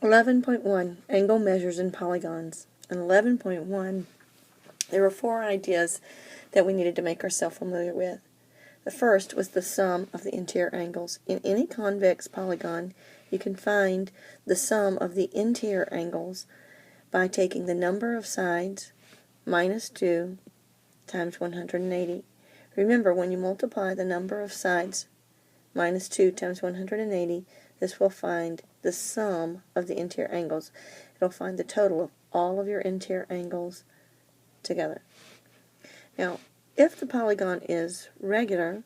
11.1 Angle Measures in Polygons. In 11.1, there were 4 ideas that we needed to make ourselves familiar with. The first was the sum of the interior angles. In any convex polygon, you can find the sum of the interior angles by taking the number of sides minus 2 times 180. Remember, when you multiply the number of sides minus 2 times 180, this will find the sum of the interior angles. It'll find the total of all of your interior angles together. Now, if the polygon is regular,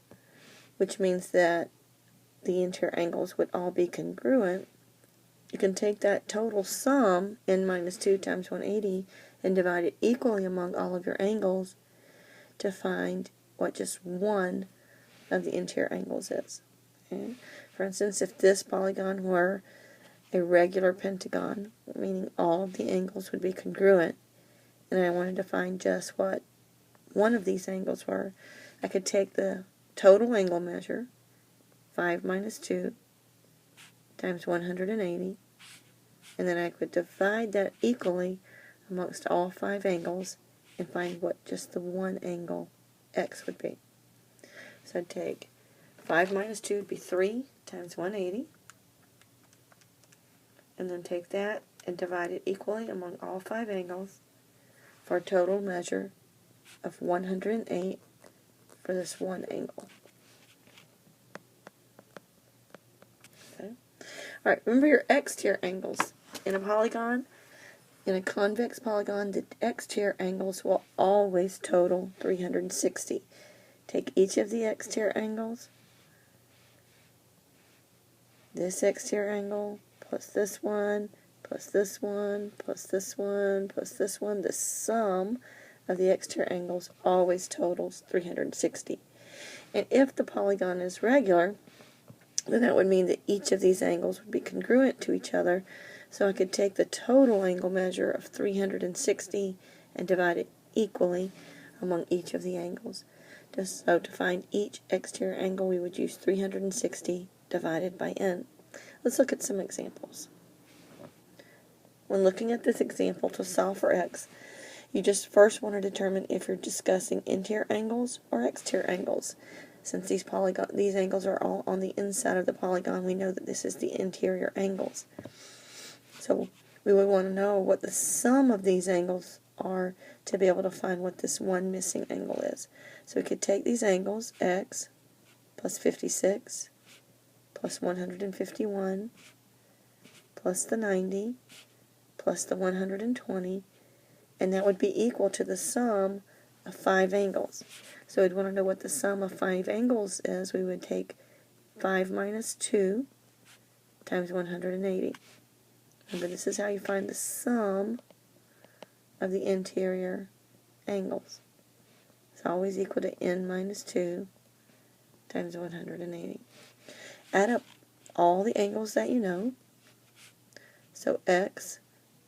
which means that the interior angles would all be congruent, you can take that total sum, n minus 2 times 180, and divide it equally among all of your angles to find what just one of the interior angles is. Okay? For instance, if this polygon were a regular pentagon, meaning all of the angles would be congruent, and I wanted to find just what one of these angles were, I could take the total angle measure, 5 minus 2 times 180, and then I could divide that equally amongst all 5 angles and find what just the one angle x would be. So I'd take 5 minus 2 would be 3 times 180, and then take that and divide it equally among all 5 angles for a total measure of 108 for this one angle. Okay. Alright, remember your exterior angles. In a polygon, in a convex polygon, the exterior angles will always total 360. Take each of the exterior angles, this exterior angle, plus this one, plus this one, plus this one, plus this one. The sum of the exterior angles always totals 360. And if the polygon is regular, then that would mean that each of these angles would be congruent to each other. So I could take the total angle measure of 360 and divide it equally among each of the angles. So to find each exterior angle, we would use 360 divided by n. Let's look at some examples. When looking at this example to solve for x, you just first want to determine if you're discussing interior angles or exterior angles. Since these angles are all on the inside of the polygon, we know that this is the interior angles. So we would want to know what the sum of these angles are to be able to find what this one missing angle is. So we could take these angles, x plus 56 plus 151 plus the 90 plus the 120, and that would be equal to the sum of 5 angles. So we'd want to know what the sum of 5 angles is. We would take 5 minus 2 times 180. Remember, this is how you find the sum of the interior angles. It's always equal to n minus 2 times 180. Add up all the angles that you know. So x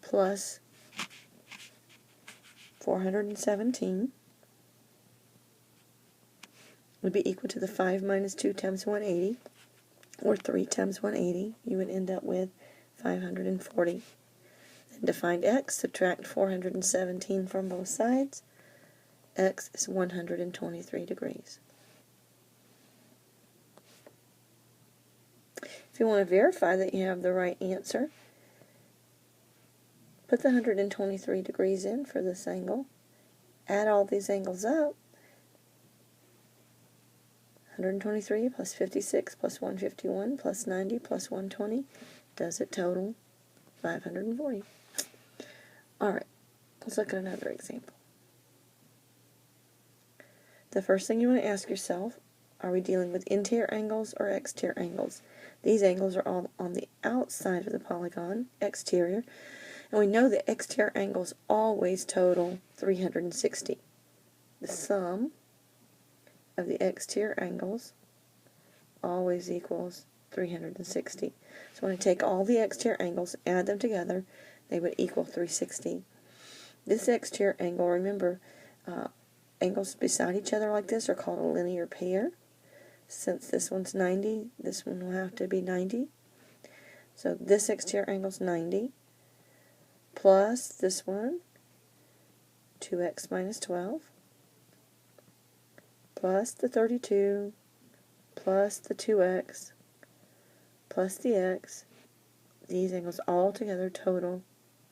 plus 417 would be equal to the 5 minus 2 times 180, or 3 times 180. You would end up with 540. Then to find x, subtract 417 from both sides. X is 123 degrees. If you want to verify that you have the right answer, put the 123 degrees in for this angle. Add all these angles up. 123 plus 56 plus 151 plus 90 plus 120 does it total 540. Alright, let's look at another example. The first thing you want to ask yourself, are we dealing with interior angles or exterior angles? These angles are all on the outside of the polygon, exterior, and we know that exterior angles always total 360. The sum of the exterior angles always equals 360. So when I take all the exterior angles, add them together, they would equal 360. This exterior angle, remember, angles beside each other like this are called a linear pair. Since this one's 90, this one will have to be 90. So this exterior angle is 90, plus this one, 2x minus 12, plus the 32, plus the 2x, plus the x. These angles all together total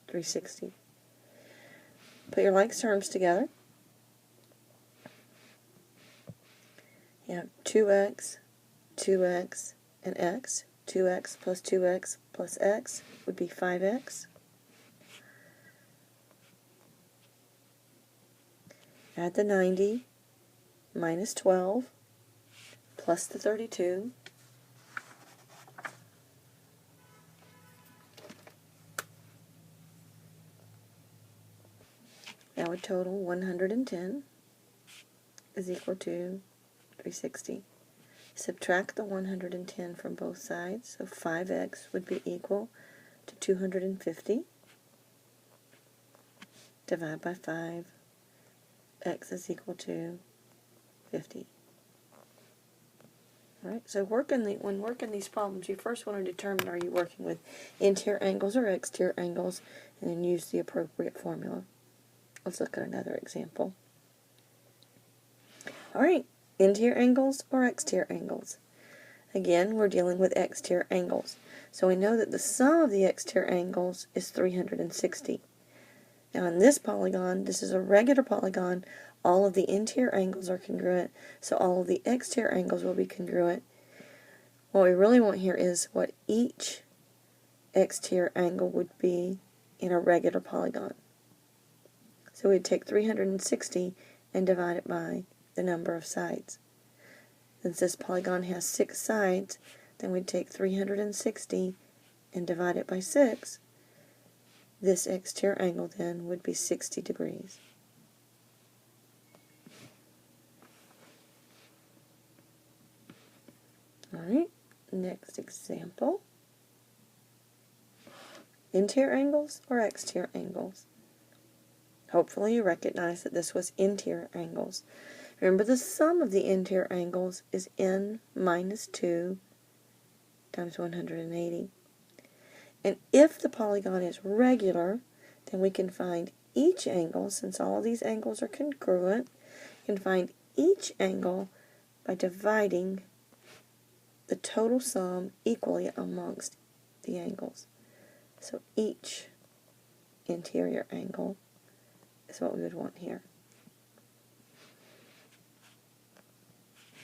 360. Put your like terms together. You have 2x, 2x, and x. 2x plus 2x plus x would be 5x. Add the 90 minus 12 plus the 32. That would total 110 is equal to 360. Subtract the 110 from both sides, so 5x would be equal to 250. Divide by 5. X is equal to 50. Alright, so when working these problems, you first want to determine are you working with interior angles or exterior angles, and then use the appropriate formula. Let's look at another example. Alright, interior angles or exterior angles. Again, we're dealing with exterior angles. So we know that the sum of the exterior angles is 360. Now in this polygon, this is a regular polygon, all of the interior angles are congruent, so all of the exterior angles will be congruent. What we really want here is what each exterior angle would be in a regular polygon. So we'd take 360 and divide it by the number of sides. Since this polygon has 6 sides, then we'd take 360 and divide it by 6. This exterior angle then would be 60 degrees. Alright, next example. Interior angles or exterior angles? Hopefully you recognize that this was interior angles. Remember, the sum of the interior angles is n minus 2 times 180. And if the polygon is regular, then we can find each angle, since all of these angles are congruent, we can find each angle by dividing the total sum equally amongst the angles. So each interior angle is what we would want here.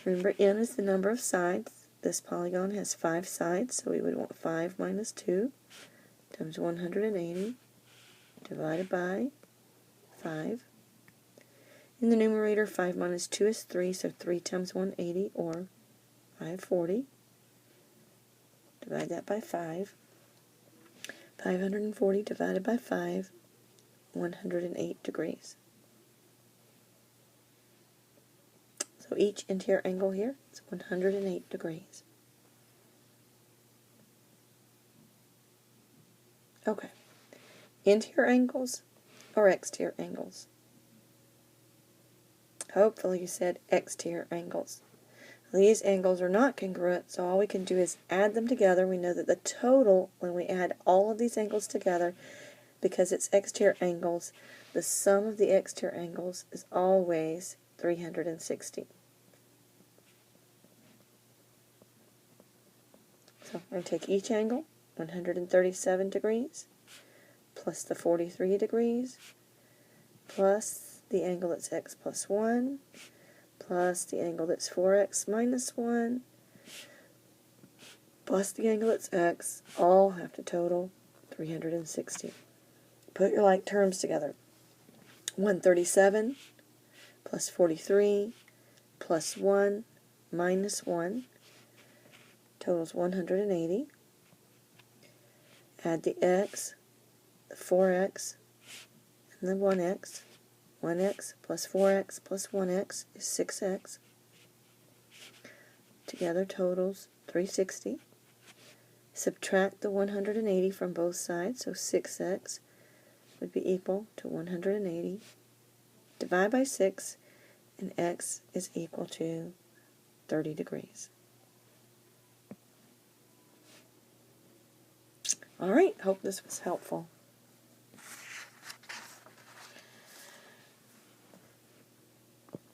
Remember, n is the number of sides. This polygon has 5 sides, so we would want 5 minus 2 times 180 divided by 5. In the numerator, 5 minus 2 is 3, so 3 times 180, or 540. Divide that by 5. 540 divided by 5, 108 degrees. So each interior angle here is 108 degrees. Okay, interior angles or exterior angles? Hopefully you said exterior angles. These angles are not congruent, so all we can do is add them together. We know that the total, when we add all of these angles together, because it's exterior angles, the sum of the exterior angles is always 360. So I'm going to take each angle, 137 degrees, plus the 43 degrees, plus the angle that's x plus 1, plus the angle that's 4x minus 1, plus the angle that's x, all have to total 360. Put your like terms together. 137 plus 43 plus 1 minus 1 totals 180. Add the x, the 4x, and the 1x. 1x plus 4x plus 1x is 6x. Together totals 360. Subtract the 180 from both sides, so 6x would be equal to 180. Divide by 6, and x is equal to 30 degrees. Alright, hope this was helpful.